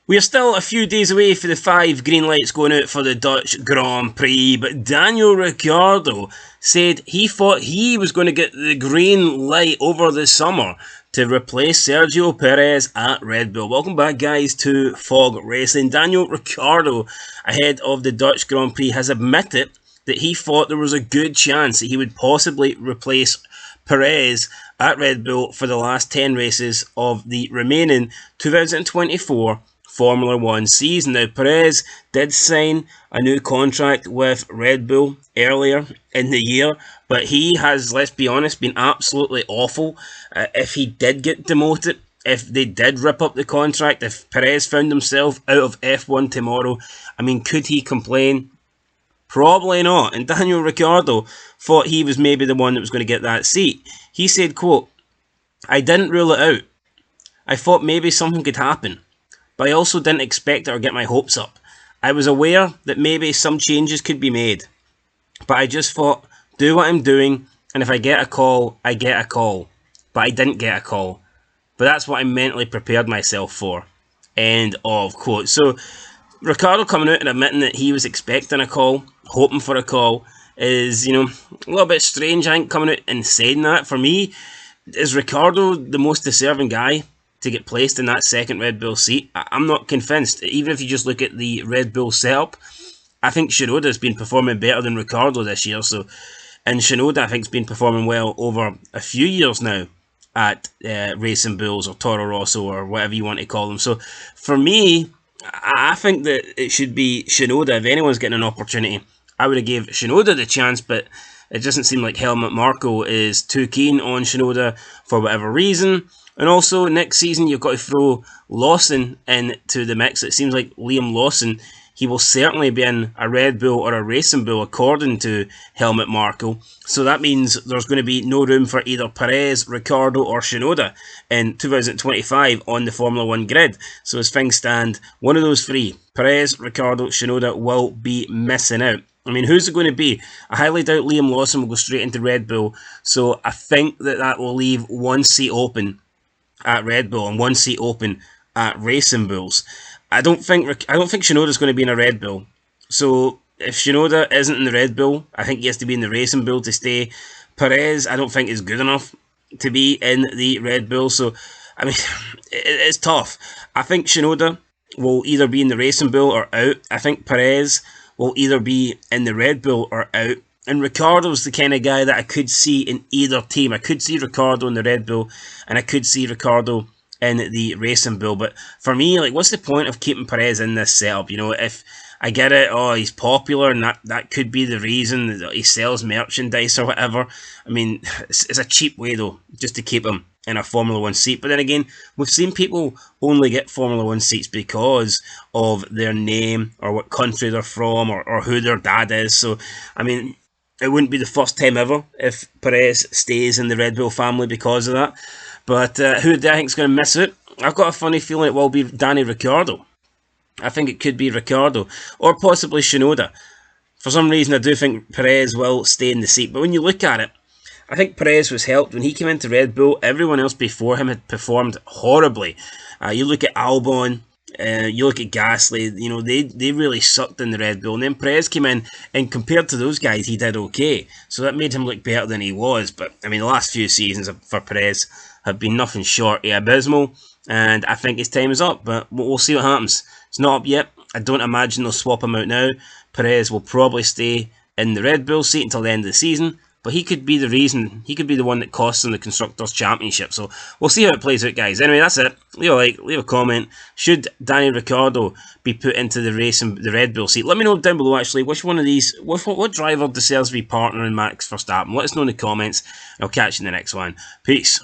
We are still a few days away for the 5 green lights going out for the Dutch Grand Prix, but Daniel Ricciardo said he thought he was going to get the green light over the summer to replace Sergio Perez at Red Bull. Welcome back, guys, to Fog Racing. Daniel Ricciardo, ahead of the Dutch Grand Prix, has admitted that he thought there was a good chance that he would possibly replace Perez at Red Bull for the last 10 races of the remaining 2024 Formula 1 season. Now, Perez did sign a new contract with Red Bull earlier in the year, but he has, let's be honest, been absolutely awful. If he did get demoted, if they did rip up the contract, if Perez found himself out of F1 tomorrow, I mean, could he complain? Probably not. And Daniel Ricciardo thought he was maybe the one that was going to get that seat. He said, quote, "I didn't rule it out. I thought maybe something could happen. But I also didn't expect it or get my hopes up. I was aware that maybe some changes could be made. But I just thought, do what I'm doing, and if I get a call, I get a call. But I didn't get a call. But that's what I mentally prepared myself for." End of quote. So, Ricciardo coming out and admitting that he was expecting a call, hoping for a call, is, a little bit strange, I think, coming out and saying that. For me, is Ricciardo the most deserving guy to get placed in that second Red Bull seat? I'm not convinced. Even if you just look at the Red Bull setup, I think Tsunoda's been performing better than Ricciardo this year. And Tsunoda, I think, has been performing well over a few years now at Racing Bulls or Toro Rosso or whatever you want to call them. So for me, I think that it should be Tsunoda. If anyone's getting an opportunity, I would have gave Tsunoda the chance, but it doesn't seem like Helmut Marko is too keen on Tsunoda for whatever reason. And also, next season, you've got to throw Lawson into the mix. It seems like Liam Lawson, he will certainly be in a Red Bull or a Racing Bull, according to Helmut Marko. So that means there's going to be no room for either Perez, Ricciardo or Tsunoda in 2025 on the Formula 1 grid. So as things stand, one of those three, Perez, Ricciardo, Tsunoda, will be missing out. I mean, who's it going to be? I highly doubt Liam Lawson will go straight into Red Bull. So I think that will leave one seat open at Red Bull and one seat open at Racing Bulls. I don't think Tsunoda's going to be in a Red Bull. So if Tsunoda isn't in the Red Bull, I think he has to be in the Racing Bull to stay. Perez, I don't think is good enough to be in the Red Bull. So, I mean, it's tough. I think Tsunoda will either be in the Racing Bull or out. I think Perez will either be in the Red Bull or out. And Ricciardo's the kind of guy that I could see in either team. I could see Ricciardo in the Red Bull, and I could see Ricciardo in the Racing Bull. But for me, what's the point of keeping Perez in this setup? If I get it, he's popular, and that could be the reason that he sells merchandise or whatever. I mean, it's a cheap way, though, just to keep him in a Formula 1 seat. But then again, we've seen people only get Formula 1 seats because of their name or what country they're from or who their dad is. So, I mean, it wouldn't be the first time ever if Perez stays in the Red Bull family because of that. But who do I think is going to miss it? I've got a funny feeling it will be Danny Ricciardo. I think it could be Ricciardo or possibly Tsunoda. For some reason, I do think Perez will stay in the seat. But when you look at it, I think Perez was helped. When he came into Red Bull, everyone else before him had performed horribly. You look at Albon, you look at Gasly, they really sucked in the Red Bull. And then Perez came in, and compared to those guys, he did okay. So that made him look better than he was. But, I mean, the last few seasons for Perez have been nothing short of abysmal. And I think his time is up, but we'll see what happens. It's not up yet. I don't imagine they'll swap him out now. Perez will probably stay in the Red Bull seat until the end of the season. But he could be the reason, he could be the one that costs them the Constructors' Championship. So we'll see how it plays out, guys. Anyway, that's it. Leave a like, leave a comment. Should Danny Ricciardo be put into the Red Bull seat? Let me know down below, actually, which one of these, what driver deserves to be partnering Max Verstappen? Let us know in the comments. I'll catch you in the next one. Peace.